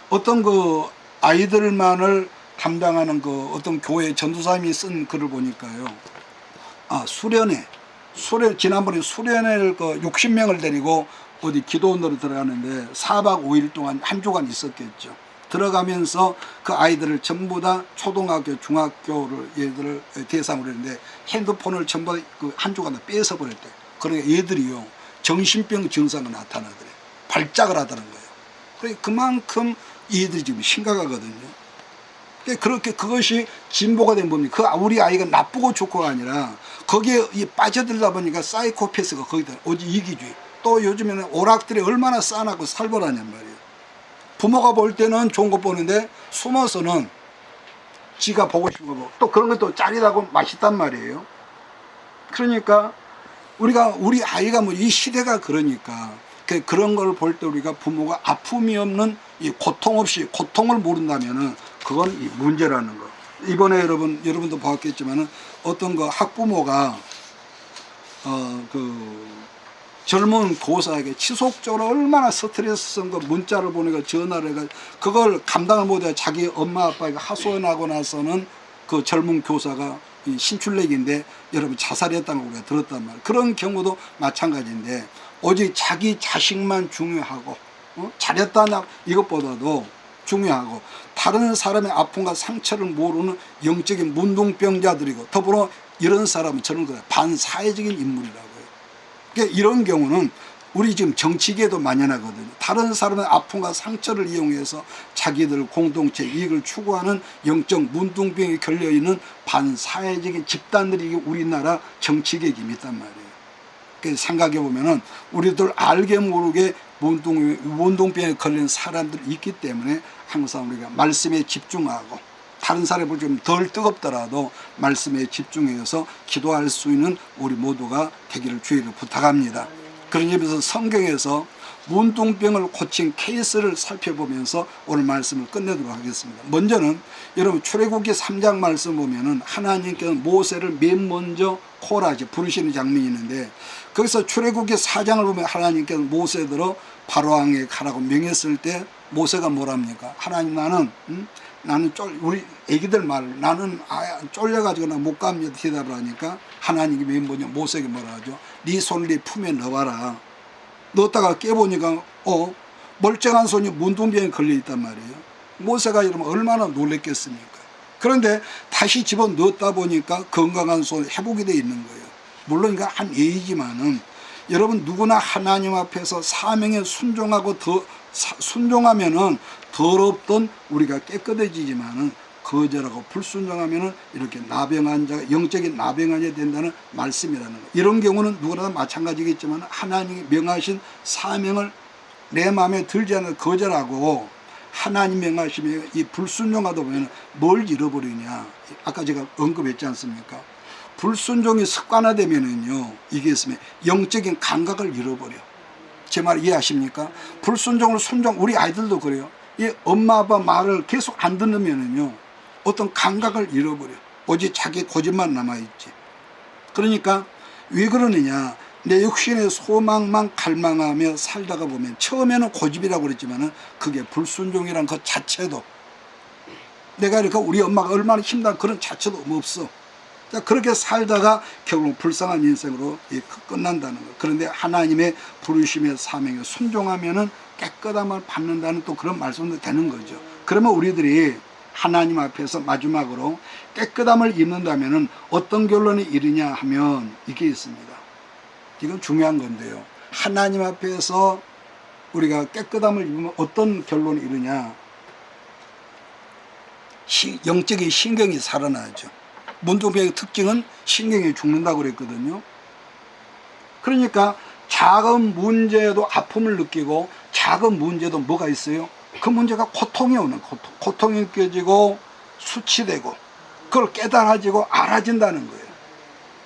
어떤 그 아이들만을 담당하는 그 어떤 교회 전도사님이 쓴 글을 보니까요. 지난번에 수련회를 그 60명을 데리고 어디 기도원으로 들어가는데 4박 5일 동안 한 주간 있었겠죠. 들어가면서 그 아이들을 전부 다 초등학교, 중학교를 얘들을 대상으로 했는데 핸드폰을 전부 그 한 주간 다 뺏어 버렸대. 그러니까 얘들이요 정신병 증상이 나타나더래. 발작을 하다는 거예요. 그러니까 그만큼 얘들이 지금 심각하거든요. 그렇게 그것이 진보가 된 겁니다. 우리 아이가 나쁘고 좋고가 아니라 거기에 빠져들다 보니까 사이코패스가 거기다 오직 이기주의. 또 요즘에는 오락들이 얼마나 싸나고 살벌하냔 말이에요. 부모가 볼 때는 좋은 거 보는데 숨어서는 지가 보고 싶은 거 보고 또 그런 것도 짜릿하고 맛있단 말이에요. 그러니까 우리 아이가 뭐 이 시대가 그러니까 그런 걸 볼 때 우리가 부모가 아픔이 없는 이 고통 없이 고통을 모른다면은 그건 이 문제라는 거. 이번에 여러분도 봤겠지만은 어떤 그 학부모가 그 젊은 교사에게 지속적으로 얼마나 스트레스성 그 문자를 보내고 전화를 해가 그걸 감당을 못해 자기 엄마 아빠가 하소연하고 나서는 그 젊은 교사가 이 신출내기인데 여러분 자살했다는 걸 우리가 들었단 말이에요. 그런 경우도 마찬가지인데 오직 자기 자식만 중요하고 잘했다나 이것보다도 중요하고 다른 사람의 아픔과 상처를 모르는 영적인 문둥병자들이고 더불어 이런 사람은 저는 그래요. 반사회적인 인물이라고요. 그러니까 이런 경우는 우리 지금 정치계에도 만연하거든요. 다른 사람의 아픔과 상처를 이용해서 자기들 공동체 이익을 추구하는 영적 문둥병에 걸려있는 반사회적인 집단들이 우리나라 정치계에 있단 말이에요. 그래서 생각해 보면은 우리들 알게 모르게 문둥병에 걸린 사람들이 있기 때문에 항상 우리가 말씀에 집중하고 다른 사람을 좀 덜 뜨겁더라도 말씀에 집중해서 기도할 수 있는 우리 모두가 되기를 주의를 부탁합니다. 그런 점에서 성경에서 문둥병을 고친 케이스를 살펴보면서 오늘 말씀을 끝내도록 하겠습니다. 먼저는 여러분 출애굽기 3장 말씀 보면은 하나님께서 모세를 맨 먼저 코라지 부르시는 장면이 있는데 거기서 출애굽기 4장을 보면 하나님께서 모세들어 바로왕에게 가라고 명했을 때 모세가 뭐랍니까? 하나님 나는 우리 애기들 말 나는 쫄려가지고 나 못 갑니다 대답을 하니까 하나님이 맨 먼저 모세에게 뭐라 하죠? 네 손을 네 품에 넣어봐라. 넣었다가 깨보니까 멀쩡한 손이 문둥병에 걸려있단 말이에요. 모세가 이러면 얼마나 놀랬겠습니까? 그런데 다시 집어 넣었다 보니까 건강한 손 회복이 되어 있는 거예요. 물론 이거 한 예이지만은 여러분 누구나 하나님 앞에서 사명에 순종하고 순종하면은 더럽던 우리가 깨끗해지지만은 거절하고 불순종하면은 이렇게 나병환자가 영적인 나병환자가 된다는 말씀이라는 거예요. 이런 경우는 누구나 마찬가지겠지만 하나님이 명하신 사명을 내 마음에 들지 않는 거절하고 하나님 명하시면 이 불순종하다 보면 뭘 잃어버리냐. 아까 제가 언급했지 않습니까? 불순종이 습관화되면은요, 이게 있으면 영적인 감각을 잃어버려. 제 말 이해하십니까? 불순종을 순종, 우리 아이들도 그래요. 이 엄마 아빠 말을 계속 안 듣는면은요, 어떤 감각을 잃어버려. 오직 자기 고집만 남아있지. 그러니까 왜 그러느냐, 내 육신의 소망만 갈망하며 살다가 보면 처음에는 고집이라고 그랬지만은 그게 불순종이란 것 자체도, 내가 이렇게 우리 엄마가 얼마나 힘든 그런 자체도 없어. 자, 그렇게 살다가 결국 불쌍한 인생으로 끝난다는 거. 그런데 하나님의 부르심의 사명에 순종하면은 깨끗함을 받는다는 또 그런 말씀도 되는 거죠. 그러면 우리들이 하나님 앞에서 마지막으로 깨끗함을 입는다면은 어떤 결론이 이르냐 하면 이게 있습니다. 이건 중요한 건데요. 하나님 앞에서 우리가 깨끗함을 입으면 어떤 결론이 이르냐? 영적인 신경이 살아나죠. 문둥병의 특징은 신경이 죽는다고 그랬거든요. 그러니까 작은 문제도 아픔을 느끼고 작은 문제도 뭐가 있어요? 그 문제가 고통이 오는 고통이 느껴지고 수치되고 그걸 깨달아지고 알아진다는 거예요.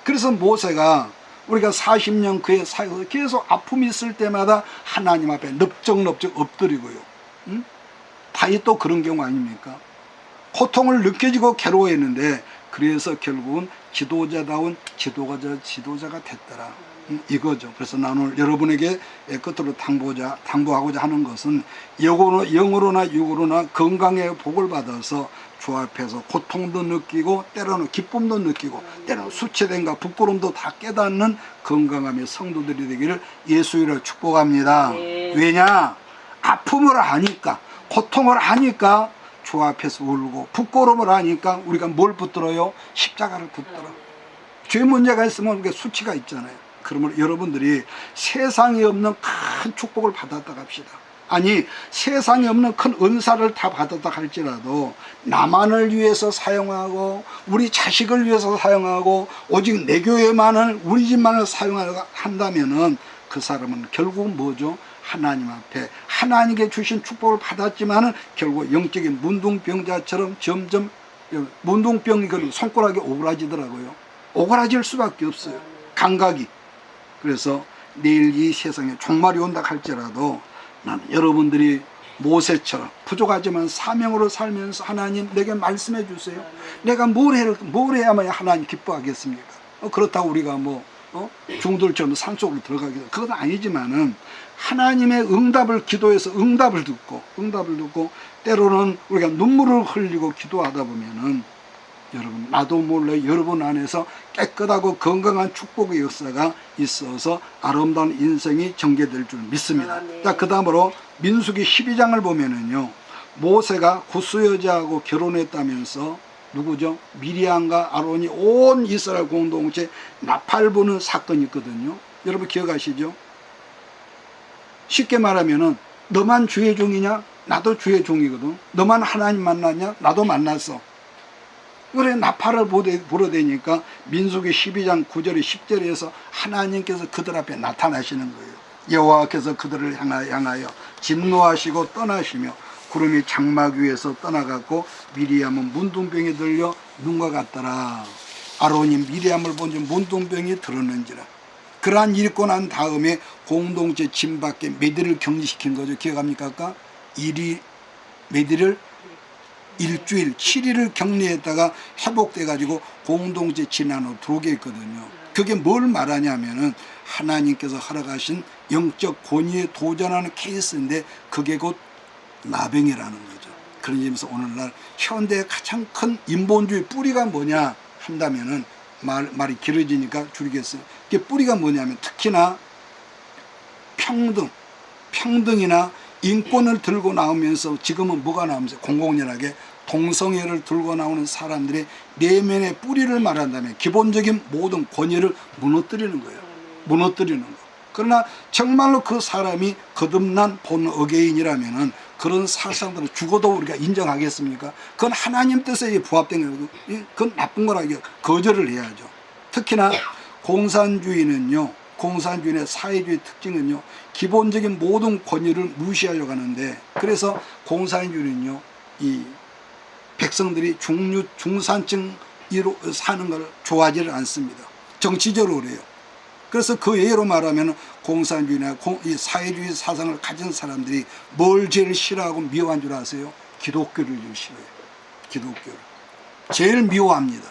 그래서 모세가 우리가 40년 그의 사역에서 계속 아픔이 있을 때마다 하나님 앞에 넙적넙적 엎드리고요. 응? 다윗도 그런 경우 아닙니까? 고통을 느껴지고 괴로워했는데 그래서 결국은 지도자다운 지도자가 됐더라. 이거죠. 그래서 나는 오늘 여러분에게 끝으로 당부하고자 하는 것은 영으로나 육으로나 건강의 복을 받아서 주 앞에서 고통도 느끼고 때로는 기쁨도 느끼고 때로는 수치됨과 부끄러움도 다 깨닫는 건강함의 성도들이 되기를 예수이로 축복합니다. 왜냐? 아픔을 하니까, 고통을 하니까 주 앞에서 울고 부끄러움을 하니까 우리가 뭘 붙들어요? 십자가를 붙들어. 죄 문제가 있으면 그게 수치가 있잖아요. 그러면 여러분들이 세상에 없는 큰 축복을 받았다 합시다. 아니, 세상에 없는 큰 은사를 다 받았다 할지라도 나만을 위해서 사용하고 우리 자식을 위해서 사용하고 오직 내 교회만을, 우리 집만을 사용하려고 한다면은 그 사람은 결국은 뭐죠? 하나님 앞에 하나님께 주신 축복을 받았지만은 결국 영적인 문둥병자처럼 점점 문둥병이 손가락이 오그라지더라고요. 오그라질 수밖에 없어요. 감각이. 그래서 내일 이 세상에 종말이 온다 할지라도 나는 여러분들이 모세처럼 부족하지만 사명으로 살면서 하나님 내게 말씀해 주세요. 내가 뭘 해야만 하나님 기뻐하겠습니까? 그렇다고 우리가 중들처럼 산속으로 들어가겠다. 그건 아니지만은 하나님의 응답을 기도해서 응답을 듣고 때로는 우리가 눈물을 흘리고 기도하다 보면은 여러분, 나도 몰래 여러분 안에서 깨끗하고 건강한 축복의 역사가 있어서 아름다운 인생이 전개될 줄 믿습니다. 자, 그 다음으로 민수기 12장을 보면은요, 모세가 구스 여자하고 결혼했다면서 누구죠? 미리암과 아론이 온 이스라엘 공동체 나팔 부는 사건이 있거든요. 여러분 기억하시죠? 쉽게 말하면은 너만 주의 종이냐? 나도 주의 종이거든. 너만 하나님 만났냐? 나도 만났어. 그래, 나팔을 불어대니까 민수기 12장 9절에 10절에서 하나님께서 그들 앞에 나타나시는 거예요. 여호와께서 그들을 향하여 진노하시고 떠나시며 구름이 장막 위에서 떠나갔고 미리암은 문둥병이 들려 눈과 같더라. 아론이 미리암을 본즉 문둥병이 들었는지라. 그러한 일이 있고 난 다음에 공동체 진 밖에 메디를 격리시킨 거죠. 기억합니까? 아까 메디를 일주일 7일을 격리했다가 회복돼 가지고 공동체 진 안으로 들어오게 했거든요. 그게 뭘 말하냐면은 하나님께서 허락하신 영적 권위에 도전하는 케이스인데 그게 곧 나병이라는 거죠. 그런 점에서 오늘날 현대의 가장 큰 인본주의 뿌리가 뭐냐 한다면은 말이 길어지니까 줄이겠어요. 그게 뿌리가 뭐냐면 특히나 평등이나 인권을 들고 나오면서 지금은 뭐가 나오면서 공공연하게 동성애를 들고 나오는 사람들의 내면의 뿌리를 말한다면 기본적인 모든 권위를 무너뜨리는 거예요. 무너뜨리는 거. 그러나 정말로 그 사람이 거듭난 본 어게인이라면은 그런 사상들을 죽어도 우리가 인정하겠습니까? 그건 하나님 뜻에 부합된 거고, 그건 나쁜 거라 거절을 해야죠. 특히나 공산주의의 사회주의 특징은요, 기본적인 모든 권위를 무시하려고 하는데, 그래서 공산주의는요, 이 백성들이 중산층 사는 걸 좋아하지를 않습니다. 정치적으로 그래요. 그래서 그 예로 말하면 공산주의나 이 사회주의 사상을 가진 사람들이 뭘 제일 싫어하고 미워한 줄 아세요? 기독교를 제일 싫어해요. 기독교를 제일 미워합니다.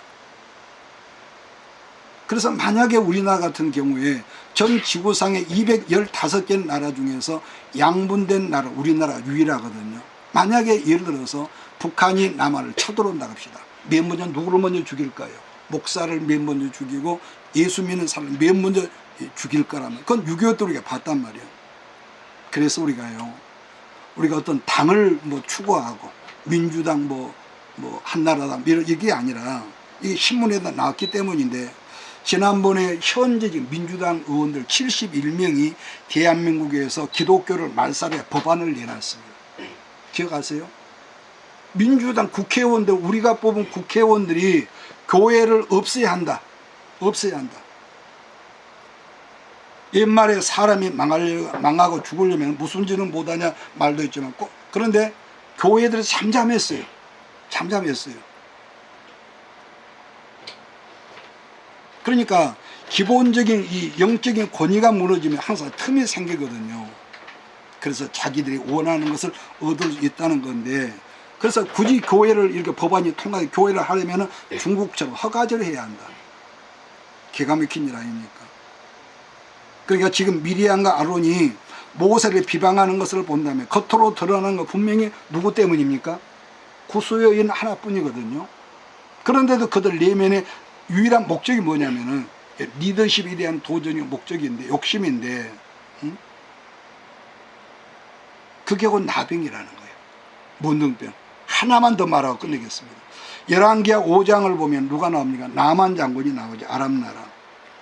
그래서 만약에 우리나라 같은 경우에 전 지구상의 215개 나라 중에서 양분된 나라, 우리나라 유일하거든요. 만약에 예를 들어서 북한이 남한을 쳐들어온다 합시다. 맨 먼저 누구를 먼저 죽일까요? 목사를 맨 먼저 죽이고 예수 믿는 사람을 맨 먼저 죽일 거라면 그건 6.25 때 우리가 봤단 말이에요. 그래서 우리가 어떤 당을 추구하고 민주당 한나라당 이게 아니라 이게 신문에다 나왔기 때문인데, 지난번에 현재 지금 민주당 의원들 71명이 대한민국에서 기독교를 말살해 법안을 내놨습니다. 기억하세요? 민주당 국회의원들, 우리가 뽑은 국회의원들이 교회를 없애야 한다. 없애야 한다. 옛말에 사람이 망하고 죽으려면 무슨 짓은 못하냐 말도 있지만, 그런데 교회들이 잠잠했어요. 잠잠했어요. 그러니까 기본적인 이 영적인 권위가 무너지면 항상 틈이 생기거든요. 그래서 자기들이 원하는 것을 얻을 수 있다는 건데, 그래서 굳이 교회를 이렇게 법안이 통과해 교회를 하려면 중국처럼 허가제를 해야 한다. 기가 막힌 일 아닙니까? 그러니까 지금 미리암과 아론이 모세를 비방하는 것을 본다면 겉으로 드러나는 거 분명히 누구 때문입니까? 구수 여인 하나뿐이거든요. 그런데도 그들 내면의 유일한 목적이 뭐냐면은 리더십에 대한 도전이 목적인데, 욕심인데, 그게 곧 나병이라는 거예요. 문둥병. 하나만 더 말하고 끝내겠습니다. 열왕기하 5장을 보면 누가 나옵니까? 나만 장군이 나오죠. 아람 나라.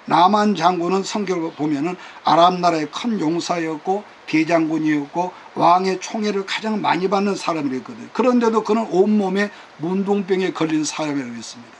나만 장군은 성경을 보면은 아람 나라의 큰 용사였고 대장군이었고 왕의 총애를 가장 많이 받는 사람이었거든요. 그런데도 그는 온몸에 문둥병에 걸린 사람이라고 했습니다.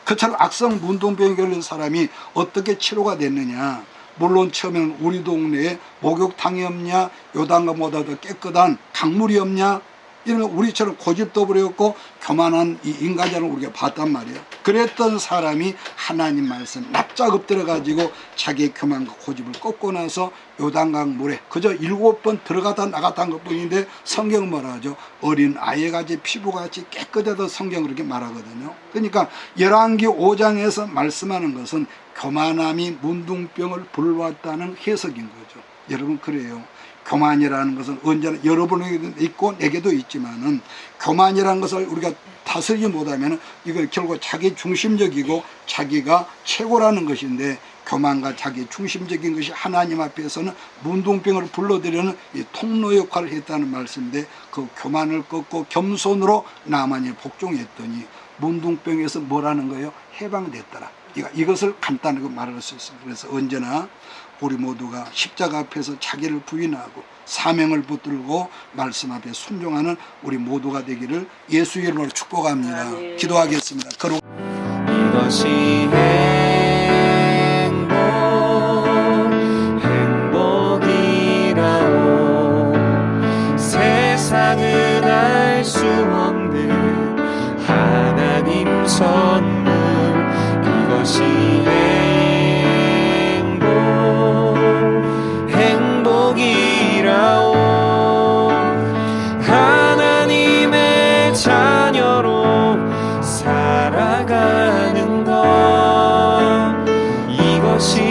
그처럼 악성 문둥병에 걸린 사람이 어떻게 치료가 됐느냐? 물론 처음에는 우리 동네에 목욕탕이 없냐, 요단강보다 더 깨끗한 강물이 없냐, 이런 우리처럼 고집도 부렸고 교만한 이 인간자를 우리가 봤단 말이에요. 그랬던 사람이 하나님 말씀 납작 엎드려 가지고 자기의 교만과 고집을 꺾고 나서 요단강 물에 그저 7번 들어갔다 나갔다 한 것뿐인데, 성경은 뭐라 하죠? 어린 아이같이 피부같이 깨끗하다, 성경 그렇게 말하거든요. 그러니까 열왕기 5장에서 말씀하는 것은 교만함이 문둥병을 불러왔다는 해석인 거죠. 여러분, 그래요. 교만이라는 것은 언제나 여러분에게도 있고 내게도 있지만은, 교만이라는 것을 우리가 다스리지 못하면 이건 결국 자기 중심적이고 자기가 최고라는 것인데, 교만과 자기 중심적인 것이 하나님 앞에서는 문둥병을 불러들이는 이 통로 역할을 했다는 말씀인데, 그 교만을 꺾고 겸손으로 나만이 복종했더니 문둥병에서 뭐라는 거예요? 해방됐더라. 이것을 간단하게 말할 수 있습니다. 그래서 언제나 우리 모두가 십자가 앞에서 자기를 부인하고 사명을 붙들고 말씀 앞에 순종하는 우리 모두가 되기를 예수 이름으로 축복합니다. 아멘. 기도하겠습니다. 이것이 행복이라오. 세상은 알 수 없는 하나님 선물. 이것이 행복이라오. 하나님의 자녀로 살아가는 것, 이것이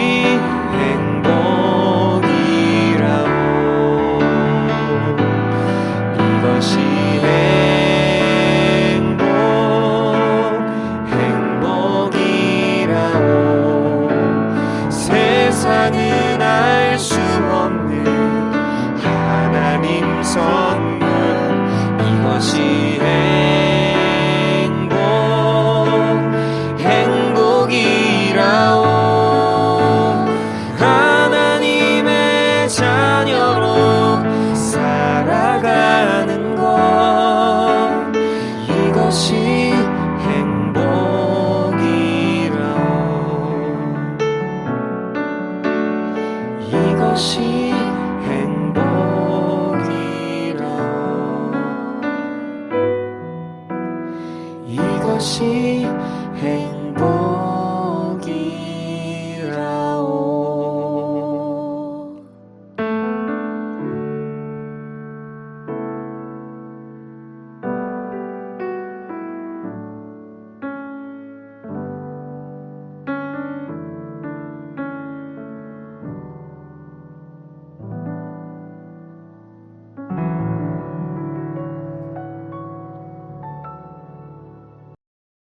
행복이라오. 이것이 행복이라오. 세상은 알 수 없는 하나님 선물. 이것이 행복이라오. 하나님의 자녀로 살아가는 것, 이것이 행복이라오. 이것이